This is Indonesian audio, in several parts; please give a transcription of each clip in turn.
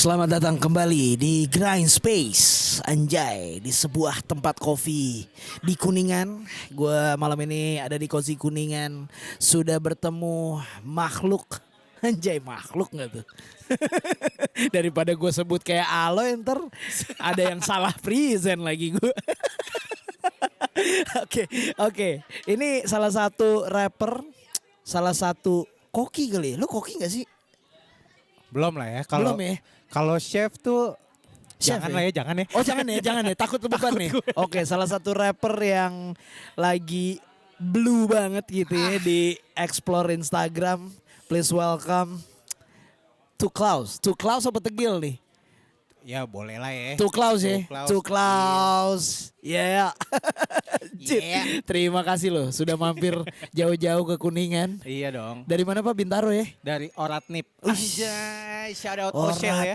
Selamat datang kembali di Grind Space, anjay, di sebuah tempat kopi di Kuningan. Gue malam ini ada di Kozi Kuningan, sudah bertemu makhluk, anjay makhluk nggak tuh? Daripada gue sebut kayak Aloy ntar ada yang salah present lagi gue. Oke. Ini salah satu rapper, salah satu koki kali ya. Lu koki gak sih? Belum lah ya. Belum ya? Kalau chef tuh Chef jangan ya? lah ya, jangan ya. Oh jangan ya, takut beban nih. Oke, salah satu rapper yang lagi blue banget gitu ya di explore Instagram. Please welcome To Klaus. To Klaus apa Tegil nih? Ya boleh lah ya. To Klaus ya. To To Klaus. Yeah. Cip, Yeah. terima kasih loh sudah mampir jauh-jauh ke Kuningan. Iya dong. Dari mana Pak? Bintaro ya? Dari Oratnip. Uish. Anjay, shout out Oshel ya.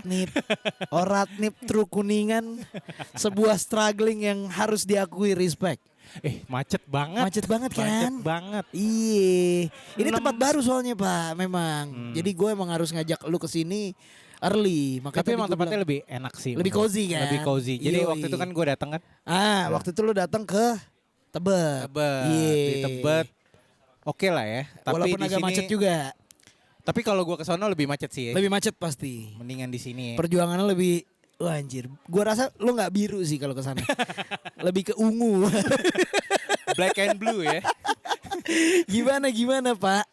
Oratnip True Kuningan. Sebuah struggling yang harus diakui, respect. Macet banget. Macet banget kan? Macet banget. Iya. Ini 6. tempat baru soalnya Pak, memang. Jadi gue emang harus ngajak lu ke sini early. Makanya Tapi tadi emang gua tempatnya bilang, lebih enak sih. lebih menurut. cozy kan? Lebih cozy. Jadi Yoi. waktu itu kan gue datang kan. waktu itu lu datang ke Tebet. Tebet. Iya. Di Tebet. Oke lah ya. Tapi Walaupun di agak sini, macet juga. Tapi kalau gue ke sono lebih macet sih ya. Lebih macet pasti. Mendingan di sini ya. Perjuangannya lebih, wah anjir. Gua rasa lu nggak biru sih kalau ke sana. Lebih ke ungu. Black and blue ya. Gimana Pak?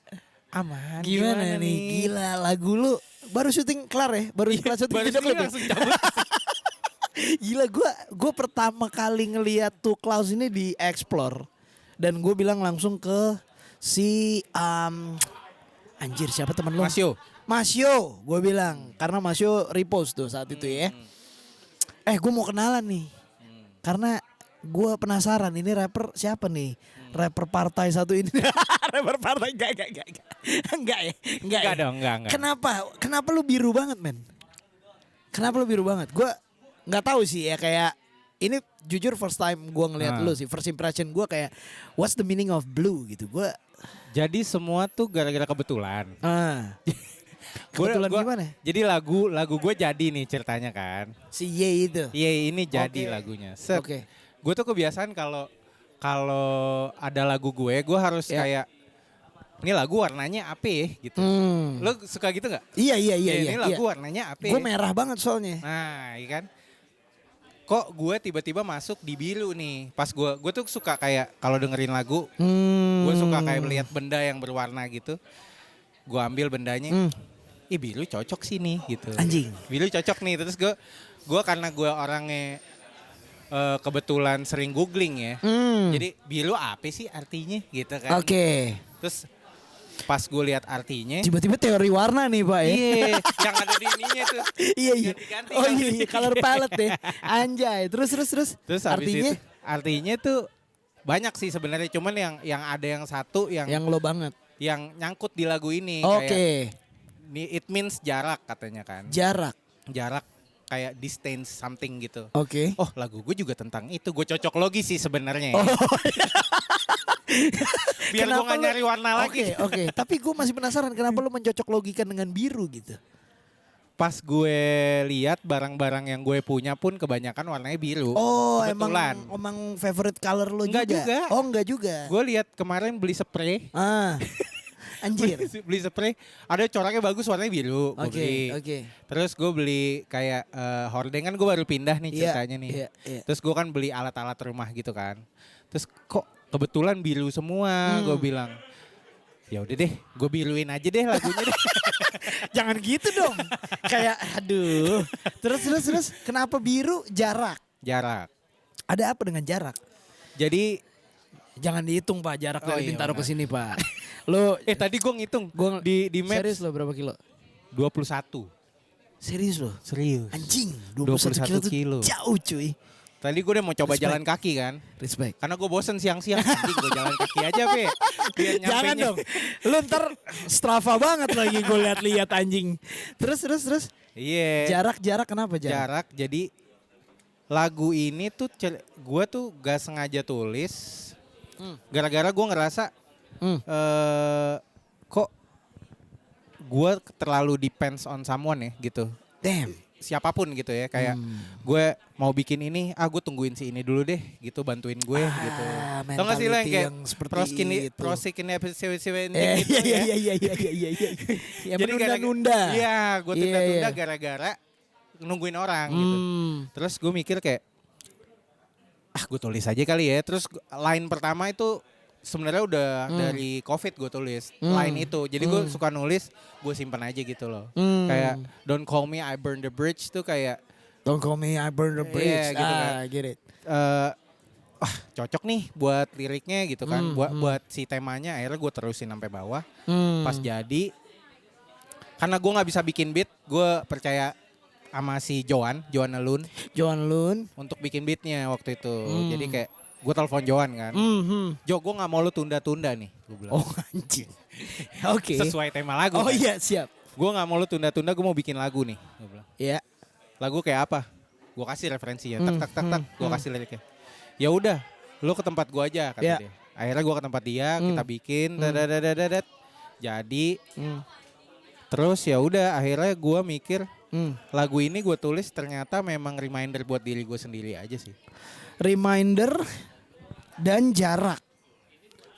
Aman. Gimana nih? Gila, lagu lu baru syuting kelar ya? Baru kelar syuting Baru video sini klip ya? langsung cabut. Gila, gue pertama kali ngeliat tuh Klaus ini di Explore. Dan gue bilang langsung ke si anjir siapa temen lu? Masyo, gue bilang. Karena Masyo repost tuh saat itu ya. Gue mau kenalan nih. Karena gue penasaran ini rapper siapa nih? Rapper partai satu ini. Rapper partai enggak ya. Enggak ya? dong, enggak. Kenapa lu biru banget, men? Kenapa lu biru banget? Gue nggak tahu sih ya, kayak ini jujur first time gue ngeliat lu sih. First impression gue kayak what's the meaning of blue gitu. Gue Jadi semua tuh gara-gara kebetulan. kebetulan Gua- gimana? Jadi lagu gue jadi nih ceritanya kan. Si Ye itu. Iya ini jadi Oke. lagunya. Oke. Gue tuh kebiasaan kalau ada lagu gue harus Ya. kayak ini lagu warnanya apa ya gitu. Lo suka gitu nggak? Iya. Ini lagu warnanya apa? Gue Ya? merah banget soalnya. Nah, iya kan. Kok gue tiba-tiba masuk di biru nih. Pas gue tuh suka kayak kalau dengerin lagu, gue suka kayak melihat benda yang berwarna gitu. Gue ambil bendanya, biru cocok sih nih gitu. Anjing. Biru cocok nih. Terus gue karena gue orangnya kebetulan sering googling ya. Jadi biru apa sih artinya gitu kan. Oke. Terus pas gue lihat artinya, Tiba-tiba teori warna nih Pak ya. iya yang ada di ininya tuh. Iya. Ganti-ganti Oh kan. iya, color palette deh. Anjay. Terus. Terus artinya artinya tuh banyak sih sebenarnya, cuman yang ada yang satu yang lo banget. yang nyangkut di lagu ini Oke. kayak it means jarak katanya kan. Jarak. Jarak kayak distance something gitu. Oke. Oh, lagu gue juga tentang itu. Gue cocok logi sih sebenarnya. Oh. Biar gue Kenapa gak lu- nyari warna lagi. Oke. Tapi gue masih penasaran kenapa lu mencocok logikan dengan biru gitu. Pas gue lihat barang-barang yang gue punya pun kebanyakan warnanya biru. Oh, Kebetulan. emang favorite color lu Enggak juga. Oh, enggak juga. Gue lihat kemarin beli spray. Anjir. Beli spray, ada coraknya bagus warnanya biru. Gue beli. Oke. Terus gue beli kayak hordeng, kan gue baru pindah nih ceritanya nih. Iya. Terus gue kan beli alat-alat rumah gitu kan. Terus kok kebetulan biru semua, gue bilang. Ya udah deh, gue biruin aja deh lagunya deh. Jangan gitu dong. Kayak aduh. Terus kenapa biru? Jarak. Jarak. Ada apa dengan jarak? Jadi Jangan dihitung Pak jarak Oh, dari iya, Bintaro ke benar. sini Pak. Lo tadi gue ngitung Gua- di maps serius lo berapa kilo? 21. Serius lo? Serius. Anjing 21 kilo tuh kilo. jauh cuy. Tadi gue udah mau coba Respect. jalan kaki kan. Respect. Karena gue bosen siang-siang. Anjing gue jalan kaki aja Pe. Biar Jangan nyampenya. dong. Lu ntar Strava banget lagi gue lihat anjing. Terus. Iya. Jarak kenapa jarak? Jarak. Jadi lagu ini tuh gue tuh gak sengaja tulis. Gara-gara gue ngerasa kok gue terlalu depends on someone ya gitu. Damn. siapapun gitu ya. Kayak gue mau bikin ini, gue tungguin si ini dulu deh gitu, bantuin gue gitu. Tau gak sih lo yang kayak proskin gitu ya. Iya. Ya Jadi menunda-nunda. Iya, gue tunda-tunda gara-gara nungguin orang gitu. Terus gue mikir kayak, gue tulis aja kali ya. Terus line pertama itu sebenarnya udah dari COVID gue tulis line itu. Jadi gue suka nulis, gue simpan aja gitu loh. Kayak don't call me I burn the bridge tuh kayak don't call me I burn the bridge. Gitu kan. I get it. Cocok nih buat liriknya gitu kan. Buat si temanya akhirnya gue terusin sampai bawah. Pas jadi karena gue nggak bisa bikin beat, gue percaya sama si Joan Alun untuk bikin beatnya waktu itu. Jadi kayak gue telepon Joan kan. Jo, gue gak mau lu tunda-tunda nih. Gue bilang. Oh anjing. Oke. Sesuai tema lagu. Oh kan. iya siap. Gue gak mau lu tunda-tunda, gue mau bikin lagu nih. Gue bilang. Iya. Lagu kayak apa? Gue kasih referensinya. Tak. Gue kasih liriknya. Ya udah, lu ke tempat gue aja kata dia. Akhirnya gue ke tempat dia, kita bikin. Jadi, terus ya udah akhirnya gue mikir lagu ini gue tulis ternyata memang reminder buat diri gue sendiri aja sih. Reminder dan jarak.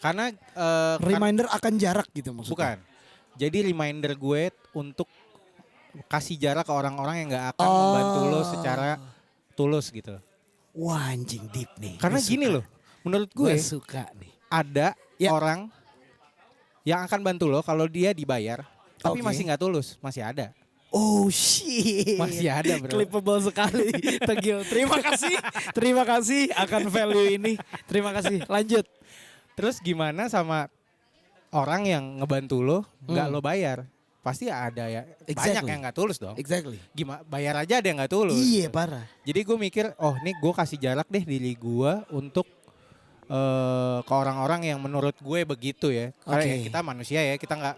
Karena reminder akan jarak gitu maksudnya. Bukan. Jadi reminder gue untuk kasih jarak ke orang-orang yang gak akan membantu lo secara tulus gitu. Wah anjing deep nih. Karena gini loh, menurut gue suka nih. Ada orang yang akan bantu lo kalau dia dibayar, tapi masih gak tulus, masih ada. Oh shit. Masih ada bro. Clippable sekali. Tegil. Terima kasih akan value ini. Terima kasih. Lanjut. Terus gimana sama orang yang ngebantu lo gak lo bayar? Pasti ada ya. Banyak yang gak tulus dong. Exactly. Gimana bayar aja ada yang gak tulus. Iya parah. Jadi gue mikir nih gue kasih jarak deh diri gue untuk ke orang-orang yang menurut gue begitu ya. Karena ya kita manusia ya, kita gak.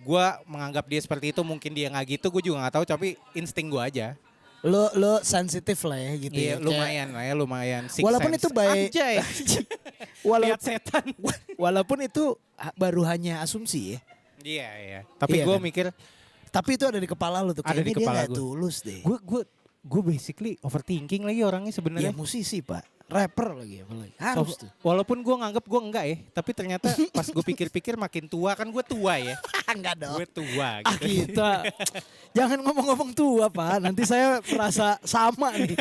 Gue menganggap dia seperti itu, mungkin dia nggak gitu, gue juga nggak tahu, tapi insting gue aja. Lo sensitif lah ya gitu. Iya, ya. lumayan. Walaupun itu baik. Lihat setan. Walaupun itu baru hanya asumsi ya. Iya. Tapi gue mikir. Tapi itu ada di kepala lo tuh. Ada di kepala gue. Tulus deh. Gue basically overthinking lagi orangnya sebenarnya. Iya musisi pak. Rapper lagi apalagi. Harus tuh. Walaupun gue nganggep gue enggak ya. Tapi ternyata pas gue pikir-pikir makin tua kan gue tua ya. Enggak dong. Gue tua gitu. Kita. Jangan ngomong-ngomong tua pak. Nanti saya merasa sama nih.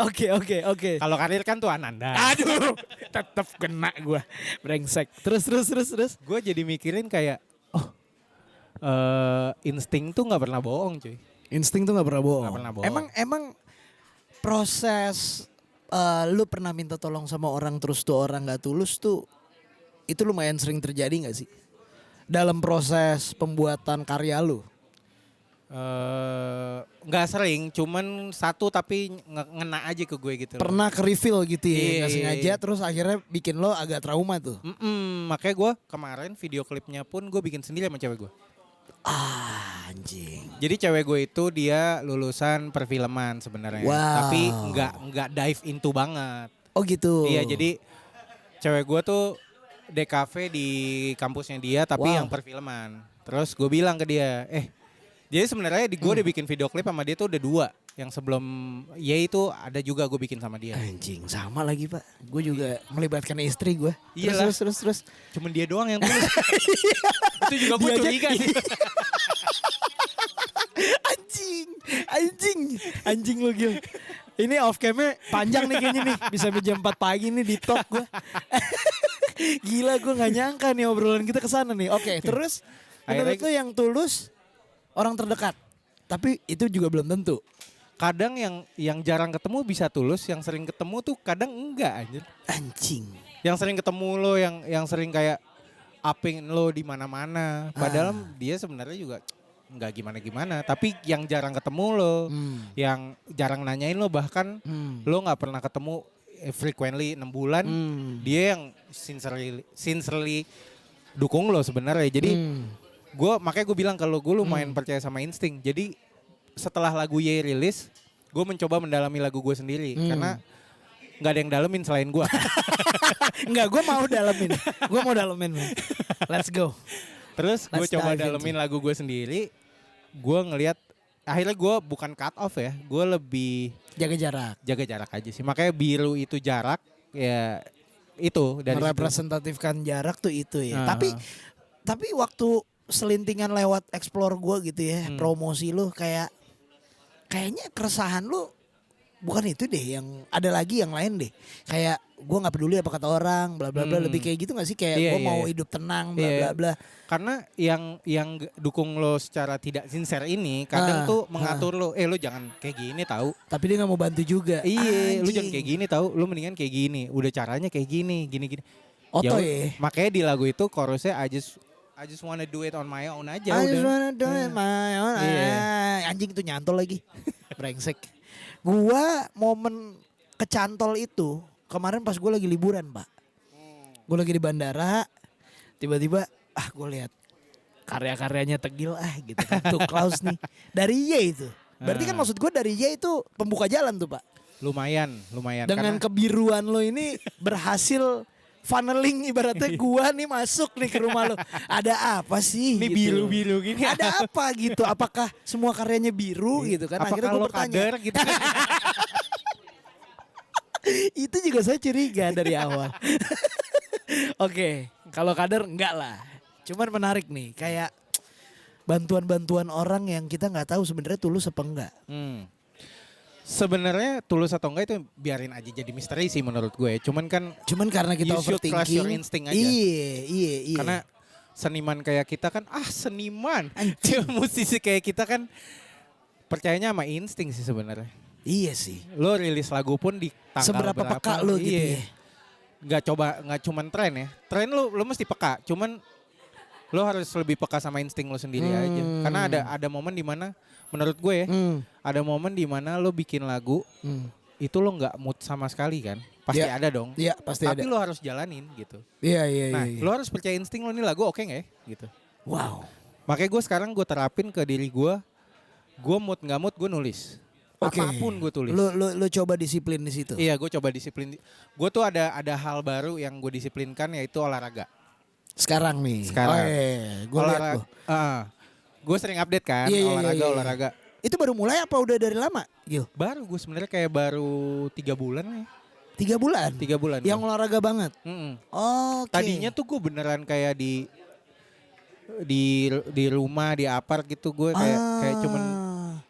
Oke. Kalau karir kan tuh Ananda. Aduh. Tetep kena gue. Brengsek. Terus. Gue jadi mikirin kayak. Insting tuh gak pernah bohong cuy. Insting tuh gak pernah bohong. Gak pernah bohong. Emang proses lu pernah minta tolong sama orang terus tuh orang gak tulus tuh itu lumayan sering terjadi gak sih? Dalam proses pembuatan karya lu? Nggak sering, cuman satu tapi ngena aja ke gue gitu. Pernah ke reveal gitu ya, Iya, nggak sengaja terus akhirnya bikin lo agak trauma tuh. Makanya gue kemarin video klipnya pun gue bikin sendiri sama cewek gue. Anjing. Jadi cewek gue itu dia lulusan perfilman sebenarnya, tapi nggak dive into banget. Oh gitu. Iya, jadi cewek gue tuh DKV di kampusnya dia, tapi yang perfilman. Terus gue bilang ke dia, jadi sebenarnya gue udah bikin video klip sama dia tuh udah 2. Yang sebelum itu ada juga gue bikin sama dia. Anjing sama lagi pak. Gue juga melibatkan istri gue. Iya Terus. Cuman dia doang yang tulis. Itu juga gue curiga sih. Anjing lu Gil. Ini off camnya panjang nih kayaknya nih. Bisa jam 4 pagi nih di talk gue. Gila gue gak nyangka nih obrolan kita kesana nih. Oke terus menurut lu yang tulus orang terdekat. Tapi itu juga belum tentu. Kadang yang jarang ketemu bisa tulus, yang sering ketemu tuh kadang enggak anjir. Anjing. Yang sering ketemu lo, yang sering kayak upping lo di mana-mana. Padahal dia sebenarnya juga enggak gimana-gimana. Tapi yang jarang ketemu lo, yang jarang nanyain lo, bahkan lo nggak pernah ketemu frequently 6 bulan, dia yang sincerely dukung lo sebenarnya. Jadi makanya gue bilang kalau gue lumayan percaya sama insting. Jadi setelah lagu Ye rilis, gue mencoba mendalami lagu gue sendiri karena nggak ada yang dalemin selain gue. Enggak, gue mau dalemin. Let's go. Terus gue coba dalemin lagu gue sendiri. Gue ngelihat akhirnya gue bukan cut off ya, gue lebih Jaga jarak. jaga jarak aja sih. Makanya biru itu jarak ya itu dari situ. Merepresentatifkan jarak tuh itu ya. Ah. Tapi waktu selintingan lewat explore gue gitu ya, promosi lu kayaknya keresahan lu bukan itu deh, yang ada lagi yang lain deh. Kayak gue nggak peduli apa kata orang, bla bla bla, lebih kayak gitu nggak sih? Kayak Iya, gue iya, mau iya. hidup tenang, bla Iya. bla bla. Karena yang dukung lo secara tidak sincere ini kadang tuh mengatur lo, lo jangan kayak gini tahu. Tapi dia nggak mau bantu juga. Iya, lu Anjing. jangan kayak gini tahu, lu mendingan kayak gini. Udah caranya kayak gini, gini. Oto Ya, ya. makanya di lagu itu chorusnya I just wanna do it on my own aja I udah. just wanna do it my own. Iya. Anjing itu nyantol lagi. Brengsek. Gua momen kecantol itu kemarin pas gue lagi liburan, Pak. Gue lagi di bandara, tiba-tiba gue lihat karya-karyanya Tegil gitu kan. Tuh Klaus nih. Dari Y itu. Berarti kan maksud gue dari Y itu pembuka jalan tuh, Pak. Lumayan. Dengan Karena kebiruan lo ini berhasil funneling ibaratnya gua nih masuk nih ke rumah lo. Ada apa sih? ini gitu. biru-biru gini. Ada apa gitu? Apakah semua karyanya biru gitu kan? Apa Akhirnya kalau gue bertanya. kader gitu. Itu juga saya curiga dari awal. Oke, kalau kader enggak lah. Cuman menarik nih, kayak bantuan-bantuan orang yang kita nggak tahu sebenarnya tulus apa enggak. Sebenarnya tulus atau enggak itu biarin aja jadi misteri sih menurut gue. Cuman Karena kita you should trust overthinking. your instinct aja. Iya. Karena seniman kayak kita kan seniman. Anjing. Musisi kayak kita kan percayanya sama insting sih sebenarnya. Iya sih. Lo rilis lagu pun di tanggal Seberapa berapa. peka lo gitu ya. Nggak cuman tren ya. Tren lo mesti peka. Cuman lo harus lebih peka sama insting lo sendiri aja. Karena ada momen dimana menurut gue ya, ada momen dimana lo bikin lagu itu lo nggak mood sama sekali kan. Pasti Iya. ada dong. Iya, pasti Tapi ada. lo harus jalanin gitu. Iya. Nah, lo harus percaya insting lo, nih lagu oke nggak ya gitu. Wow. Makanya gue sekarang gue terapin ke diri gue mood nggak mood gue nulis. Oke. Apapun gue tulis. Lo coba disiplin di situ. Iya, gue coba disiplin. Gue tuh ada hal baru yang gue disiplinkan, yaitu olahraga. Sekarang nih. Sekarang. Gue lihat tuh. Gue sering update kan Iya. olahraga. Itu baru mulai apa udah dari lama, Gil? Baru gue sebenarnya kayak baru 3 bulan ya. 3 bulan. 3 bulan. Yang gue. olahraga banget. Oke. Tadinya tuh gue beneran kayak di rumah, di apart gitu, gue kayak cuman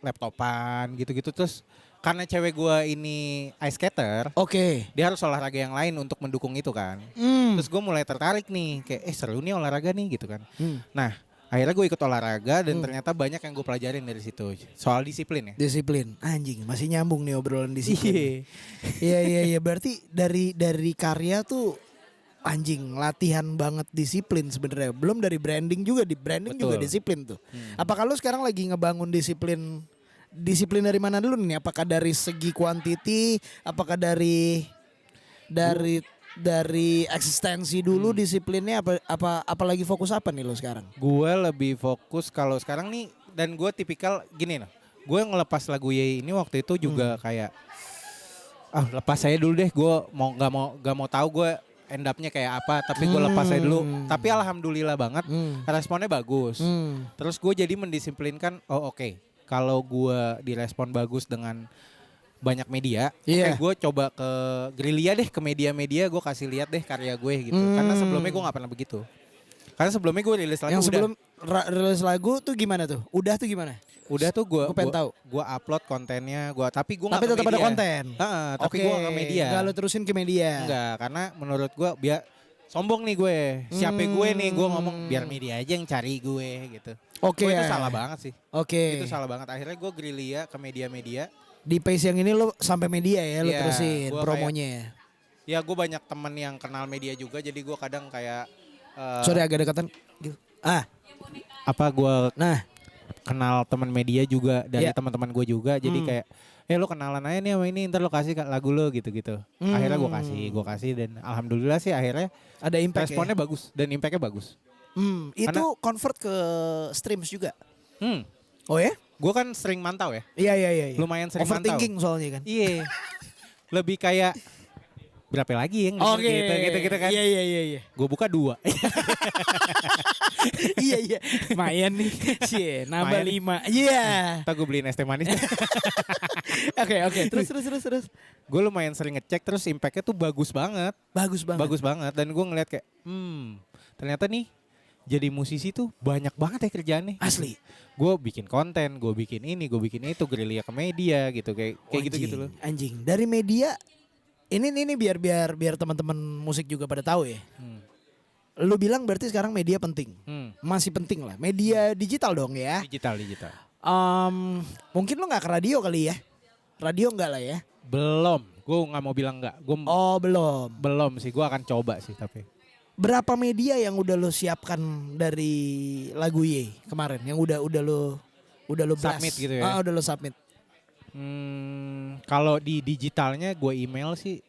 laptopan gitu-gitu. Terus karena cewek gue ini ice skater, Oke. dia harus olahraga yang lain untuk mendukung itu kan. Terus gue mulai tertarik nih, kayak seru nih olahraga nih gitu kan. Nah, akhirnya gue ikut olahraga dan ternyata banyak yang gue pelajarin dari situ. Soal disiplin ya. Disiplin. Anjing, masih nyambung nih obrolan disiplin. Iya. Berarti dari karya tuh anjing latihan banget disiplin sebenarnya. Belum dari branding juga, di branding juga Betul. disiplin tuh. Apakah lu sekarang lagi ngebangun disiplin dari mana dulu nih? Apakah dari segi kuantiti, apakah dari eksistensi dulu disiplinnya, apa lagi fokus apa nih lo sekarang? Gue lebih fokus kalau sekarang nih, dan gue tipikal gini loh. Gue ngelepas lagu Ye ini waktu itu juga kayak lepas saya dulu deh. Gue gak mau tahu gue end up-nya kayak apa, tapi gue lepas aja dulu. Tapi alhamdulillah banget responnya bagus. Terus gue jadi mendisiplinkan, oke. Kalau gue direspon bagus dengan banyak media, gue coba ke gerilya deh, ke media-media, gue kasih lihat deh karya gue gitu. Karena sebelumnya gue nggak pernah begitu. Karena sebelumnya gue rilis lagu. Yang sebelum rilis lagu tuh gimana tuh? Udah tuh gimana? Udah tuh gue pengen tahu. Gue upload kontennya, tapi gue nggak Tapi ke tetap media. ada konten. Tapi gue nggak ke media. Gak lo terusin ke media. Enggak, karena menurut gue biar sombong nih gue. Siapa gue nih, gue ngomong biar media aja yang cari gue gitu. Oke. Itu salah banget sih. Oke. Itu salah banget. Akhirnya gue gerilya ke media-media. Di page yang ini lo sampai media ya, lo Iya, terusin gua promonya. Ya gue banyak temen yang kenal media juga, jadi gue kadang kayak Sorry agak dekatan. Gil. gue Nah, kenal teman media juga dari Iya. teman-teman gue juga, jadi kayak lo kenalan aja nih sama ini, ntar lo kasih lagu lo gitu-gitu. Akhirnya gue kasih dan alhamdulillah sih akhirnya ada impact responnya ya? bagus dan impactnya bagus. Itu convert ke streams juga. Oh ya? Gue kan sering mantau ya. Iya. Lumayan sering mantau. Overthinking soalnya kan. Iya. Lebih kayak berapa lagi yang Oke. gitu kan. Iya. Gue buka 2. Iya. Lumayan nih. Cie, nambah Lumayan. 5. Iya. Ntar gue beliin es teh manis. Oke. Terus. Gue lumayan sering ngecek, terus impactnya tuh bagus banget. Bagus banget. Dan gue ngeliat kayak, ternyata nih jadi musisi tuh banyak banget ya kerjaannya. Asli. Gue bikin konten, gue bikin ini, gue bikin itu, gerilya ke media gitu, kayak gitu loh. Anjing. Dari media ini biar teman-teman musik juga pada tahu ya. Lu bilang berarti sekarang media penting. Masih penting lah. Media digital dong ya. Digital. Mungkin lu nggak ke radio kali ya. Radio enggak lah ya. Belum, gue nggak mau bilang nggak. Belum. Belum sih, gue akan coba sih tapi. Berapa media yang udah lo siapkan dari lagu Ye kemarin yang udah lo blast? Submit gitu ya? Udah lo submit. Kalau di digitalnya gue email sih.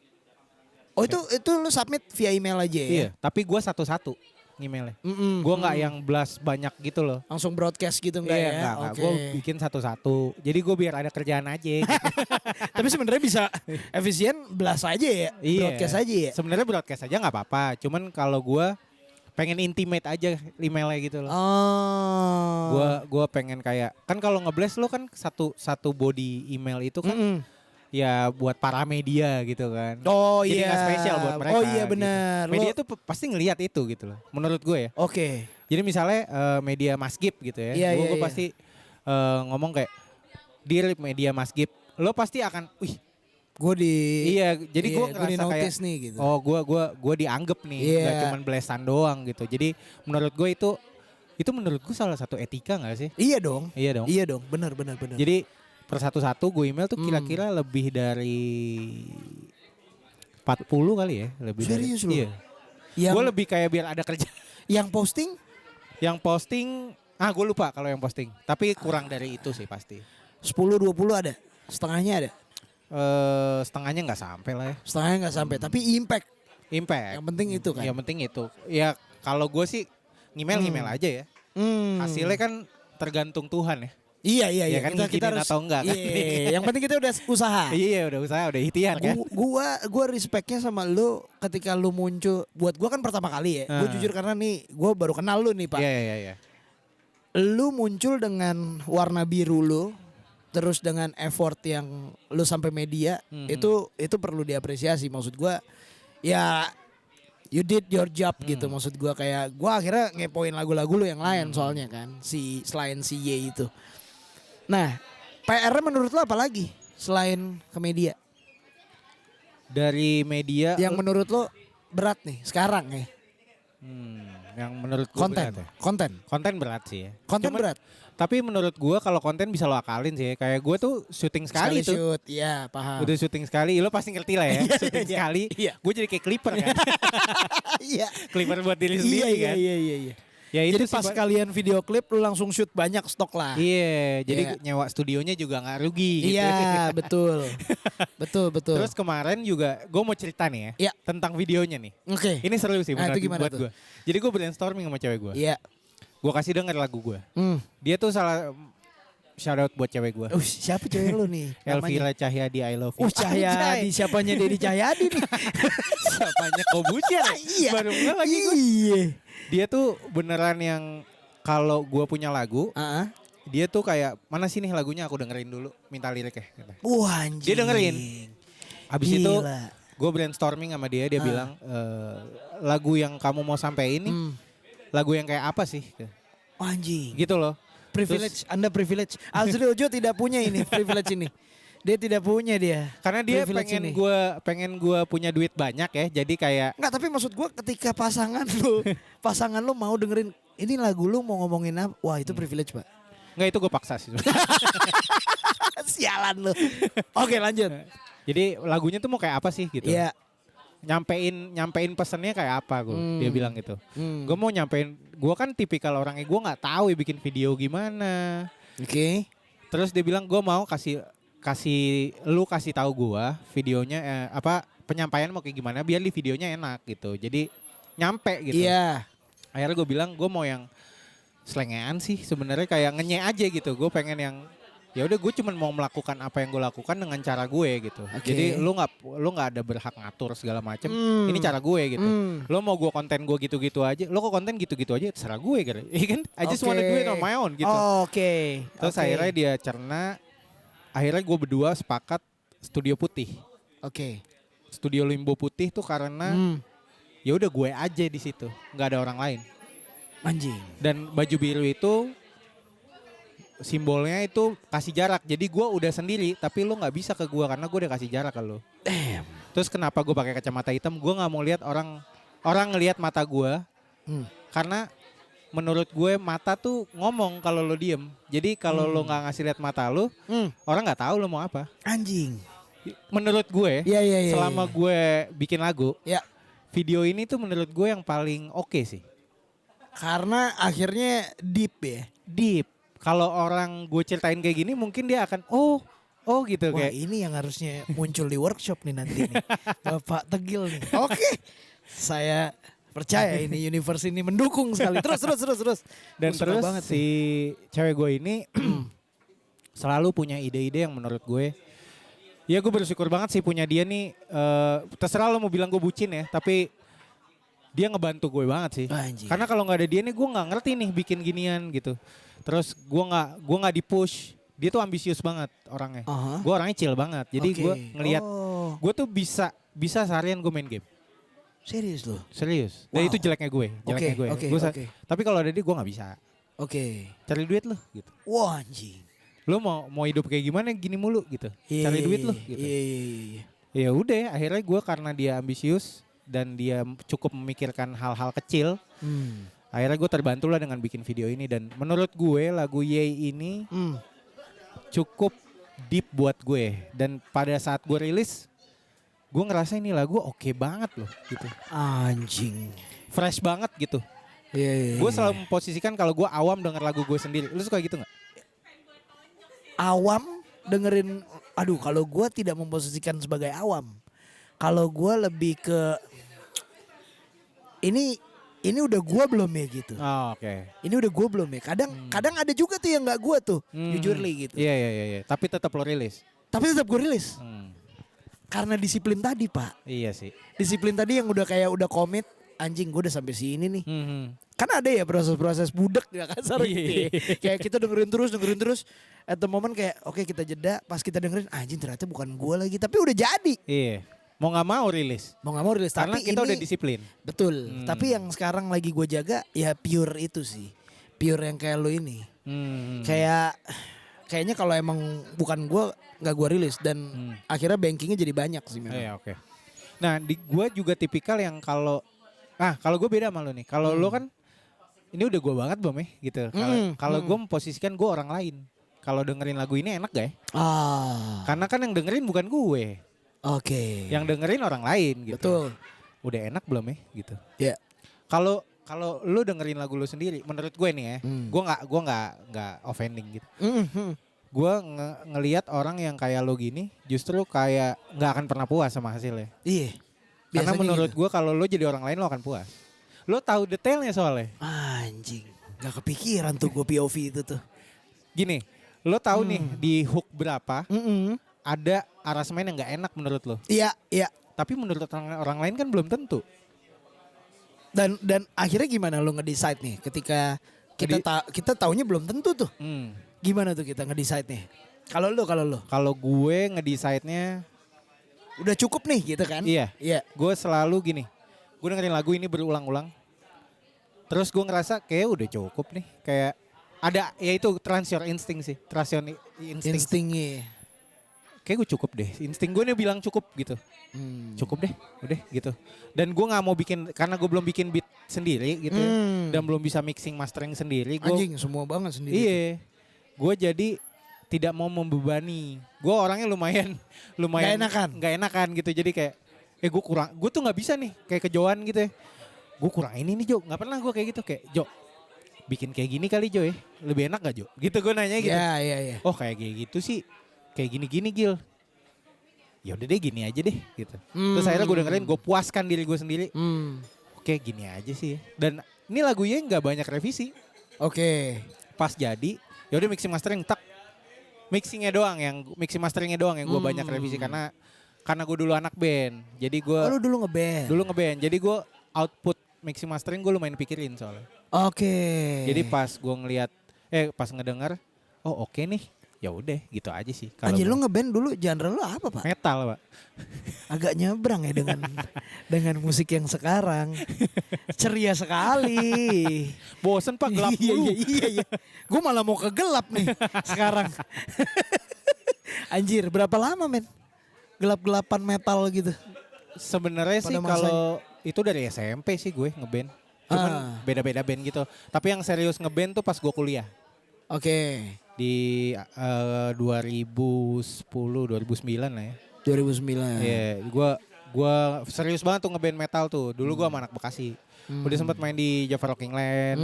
Oh itu lo submit via email aja ya? Iya, tapi gue satu-satu emailnya. Gue nggak yang blast banyak gitu loh. Langsung broadcast gitu enggak Iya, ya? enggak. Gue bikin satu-satu. Jadi gue biar ada kerjaan aja. Gitu. Tapi sebenarnya bisa efisien blast aja ya? Iya. Broadcast aja ya? Sebenarnya broadcast aja nggak apa-apa. Cuman kalau gue pengen intimate aja emailnya gitu loh. Gue pengen kayak, kan kalau ngeblast lo kan satu body email itu kan ya buat para media gitu kan. Oh jadi iya. nggak spesial buat mereka. Oh iya benar. Gitu. Media tuh pasti ngelihat itu gitu loh. Menurut gue ya. Oke. Jadi misalnya media Mas Gip gitu ya. Gue pasti ngomong kayak di media Mas Gip, lo pasti akan, gue iya, jadi gue ngerasa kayak nih gitu. Oh, gue dianggap nih, nggak cuman blesan doang gitu. Jadi menurut gue itu menurut gue salah satu etika nggak sih? Iya dong. Iya dong. Benar. Jadi per satu-satu gue email tuh kira-kira lebih dari 40 kali ya, lebih. Serius lu? Iya. Gue lebih kayak biar ada kerja. Yang posting? Yang posting, gue lupa kalau yang posting. Tapi kurang dari itu sih pasti. 10-20 ada? Setengahnya ada? Setengahnya nggak sampai lah ya. Setengahnya nggak sampai, tapi impact. Yang penting itu kan. Yang penting itu. Ya kalau gue sih ngemail aja ya. Hasilnya kan tergantung Tuhan ya. Iya. Ya kan kita harus atau enggak kan. Iya. Yang penting kita udah usaha. Iya udah usaha, udah ikhtiar kan. Gua respectnya sama lu ketika lu muncul. Buat gua kan pertama kali ya. Gue jujur karena nih gue baru kenal lu nih Pak. Iya. Lu muncul dengan warna biru lu. Terus dengan effort yang lu sampai media. Itu perlu diapresiasi. Maksud gua ya you did your job gitu. Maksud gua kayak gua akhirnya ngepoin lagu-lagu lu yang lain soalnya kan. Selain si Ye itu. Nah, PR menurut lo apa lagi selain ke media? Dari media yang menurut lo berat nih sekarang ya? Yang menurut gue konten berat sih ya. Konten berat. Tapi menurut gue kalau konten bisa lo akalin sih. Kayak gue tuh syuting sekali tuh. Shoot, ya paham. Udah syuting sekali, lo pasti ngerti lah ya. Syuting sekali, gue jadi kayak clipper kan. Iya. Clipper buat diri sendiri kan. Iya. Ya itu jadi pas kalian video klip lu langsung shoot banyak stok lah. Iya, jadi nyewa studionya juga nggak rugi gitu. Iya, betul. betul. Terus kemarin juga gue mau cerita nih ya, tentang videonya nih. Oke. Ini seru sih buat tuh? gue. Jadi gue brainstorming sama cewek gue. Iya. Gue kasih denger lagu gue. Dia tuh shout out buat cewek gue. Siapa cewek lu nih? Elvira Cahyadi, I love you. Cahyadi, siapanya Dedi Cahyadi nih? Siapanya Kobusier. Iya. Baru enggak lagi gue. Iya. Dia tuh beneran yang kalau gue punya lagu, dia tuh kayak mana sih nih lagunya aku dengerin dulu, minta liriknya. Wah anjing. Dia dengerin. Abis itu gue brainstorming sama dia bilang lagu yang kamu mau sampai ini lagu yang kayak apa sih? Anjing. Gitu loh. Privilege, Anda privilege. Azri Ojo tidak punya ini privilege ini. Dia tidak punya dia. Karena dia pengen gue punya duit banyak ya. Jadi kayak enggak, tapi maksud gue ketika pasangan lu mau dengerin ini lagu lu mau ngomongin apa? Wah, itu privilege, Pak. Enggak, itu gue paksa sih. Sialan lu. Oke, lanjut. Jadi lagunya tuh mau kayak apa sih gitu. Iya. Nyampein pesannya kayak apa gue. Dia bilang gitu. Gue mau nyampein, gue kan tipikal orangnya gue nggak tahu ya bikin video gimana. Oke. Terus dia bilang gue mau kasih tahu gue videonya penyampaian mau kayak gimana biar di videonya enak gitu. Jadi nyampe gitu. Iya. Akhirnya gue bilang gue mau yang selengean sih sebenarnya kayak ngenye aja gitu. Gue pengen yang ya udah gue cuman mau melakukan apa yang gue lakukan dengan cara gue gitu. Oke. Jadi lu nggak ada berhak ngatur segala macem. Ini cara gue gitu. Lo mau gue konten gue gitu-gitu aja, lo kok konten gitu-gitu aja terserah gue gitu. Iya kan? I just wanna do it on my own gitu. Oke. Terus akhirnya dia cerna, akhirnya gue berdua sepakat studio putih. Oke. Studio Limbo Putih tuh karena ya udah gue aja di situ, nggak ada orang lain. Anjing. Dan baju biru itu simbolnya itu kasih jarak. Jadi gue udah sendiri, tapi lu nggak bisa ke gue karena gue udah kasih jarak ke lu. Damn. Terus kenapa gue pakai kacamata hitam? Gue nggak mau lihat orang ngelihat mata gue, karena menurut gue mata tuh ngomong kalau lu diem. Jadi kalau lu nggak ngasih lihat mata lu, orang nggak tahu lu mau apa. Anjing. Menurut gue, Iya. selama gue bikin lagu, Ya. video ini tuh menurut gue yang paling oke sih. Karena akhirnya deep ya. Deep. Kalau orang gue ceritain kayak gini mungkin dia akan oh gitu Wah, kayak. ini yang harusnya muncul di workshop nih nanti nih. Bapak Tegil nih. Oke. Saya percaya ini universe ini mendukung sekali. Terus. Dan Gua suka terus banget si cewek gue ini selalu punya ide-ide yang menurut gue, ya gue bersyukur banget sih punya dia nih. Terserah lo mau bilang gue bucin ya, tapi dia ngebantu gue banget sih. Anjing. Karena kalau nggak ada dia nih gue nggak ngerti nih bikin ginian gitu. Terus gue nggak di-push. Dia tuh ambisius banget orangnya. Gue orangnya chill banget. Jadi gue ngelihat gue tuh bisa seharian gue main game. Serius loh. Serius. Dan itu jeleknya gue. Oke. Tapi kalau ada dia gue nggak bisa. Oke. Cari duit lo gitu. Wah, anjing. Lo mau hidup kayak gimana gini mulu gitu. Cari duit lo gitu. Iya. Ya udah akhirnya gue karena dia ambisius dan dia cukup memikirkan hal-hal kecil. Akhirnya gue terbantu lah dengan bikin video ini. Dan menurut gue lagu Yay ini cukup deep buat gue. Dan pada saat gue rilis, gue ngerasa ini lagu oke banget loh gitu. Anjing. Fresh banget gitu. Iya. Gue selalu memposisikan kalau gue awam denger lagu gue sendiri. Lu suka gitu gak? Awam dengerin, aduh kalau gue tidak memposisikan sebagai awam. Kalau gue lebih ke, ini udah gue belum ya gitu. Oh, oke. Ini udah gue belum ya. Kadang ada juga tuh yang nggak gue tuh, jujurly gitu. Iya. Tapi tetap lo rilis. Tapi tetap gue rilis. Karena disiplin tadi pak. Iya sih. Disiplin tadi yang udah kayak udah komit. Anjing gue udah sampai sini nih. Kan ada ya proses-proses budek ya kan gitu. Kayak kita dengerin terus. At the moment kayak oke, kita jeda. Pas kita dengerin anjing ternyata bukan gue lagi. Tapi udah jadi. Iya. Mau gak mau rilis. Mau gak mau rilis. Karena tapi kita ini, udah disiplin. Betul. Tapi yang sekarang lagi gue jaga ya pure itu sih. Pure yang kayak lo ini. Kayaknya kalau emang bukan gue gak gue rilis. Dan akhirnya bankingnya jadi banyak sih memang. Iya oke. Nah gue juga tipikal yang kalau gue beda sama lo nih. Kalau lo kan ini udah gue banget belum ya gitu. Kalau gue memposisikan gue orang lain. Kalau dengerin lagu ini enak gak ya? Karena kan yang dengerin bukan gue. Oke. Yang dengerin orang lain gitu. Betul. Udah enak belum ya gitu. Ya. Kalau lu dengerin lagu lu sendiri, menurut gue nih ya, gue nggak offending gitu. Gue ngelihat orang yang kayak lo gini, justru kayak nggak akan pernah puas sama hasilnya. Iya. Karena Biasanya menurut gitu. gue kalau lo jadi orang lain lo akan puas. Lo tahu detailnya soalnya. Anjing. Gak kepikiran tuh gue POV itu tuh. Gini, lo tahu nih di hook berapa ada aransemen yang nggak enak menurut lo. Iya. Tapi menurut orang lain kan belum tentu. Dan akhirnya gimana lo nge-decide nih ketika kita taunya belum tentu tuh. Gimana tuh kita nge-decide nih? Kalau lo? Kalau gue ngedecide-nya Udah cukup nih gitu kan? Iya. Iya. Gue selalu gini. Gue dengerin lagu ini berulang-ulang. Terus gue ngerasa kayak udah cukup nih. Kayak ada ya itu trust your instinct sih. Trust your instinct. Instingnya. Kayak gue cukup deh. Insting gue nih bilang cukup gitu. Cukup deh. Udah gitu. Dan gue gak mau bikin. Karena gue belum bikin beat sendiri gitu ya. Dan belum bisa mixing mastering sendiri. Anjing semua banget sendiri. Iya. Gue jadi tidak mau membebani. Gue orangnya lumayan gak enakan gitu. Jadi kayak gue tuh gak bisa nih kayak kejoan gitu ya. Gue kurang ini nih Jo. Gak pernah gue kayak gitu. Kayak Jo bikin kayak gini kali Jo ya. Lebih enak gak Jo? Gitu gue nanya gitu. Iya. Oh kayak gitu sih. Kayak gini-gini Gil. Ya udah deh gini aja deh gitu. Terus akhirnya gue dengerin, gue puaskan diri gue sendiri. Oke gini aja sih. Dan ini lagunya gak banyak revisi. Oke. Pas jadi ya udah mixing mastering tak. mixing masteringnya doang yang gue banyak revisi karena gue dulu anak band. Jadi gue lu dulu ngeband. Jadi gue output mixing mastering gue lumayan pikirin soalnya. Oke. Jadi pas gue pas ngedenger, oh oke nih. Ya udah gitu aja sih. Anjir lu ngeband dulu genre lu apa, Pak? Metal, Pak. Agak nyebrang ya dengan musik yang sekarang. Ceria sekali. Bosen Pak, gelap mulu. Iya. Gue malah mau ke gelap nih sekarang. Anjir, berapa lama men? Gelap-gelapan metal gitu. Sebenarnya sih kalau itu dari SMP sih gue ngeband. Cuman beda-beda band gitu. Tapi yang serius ngeband tuh pas gue kuliah. Oke. Di 2010, 2009 lah ya. 2009. Iya, gua serius banget tuh ngeband metal tuh. Dulu gua sama anak Bekasi. Udah sempat main di Java Rocking Land.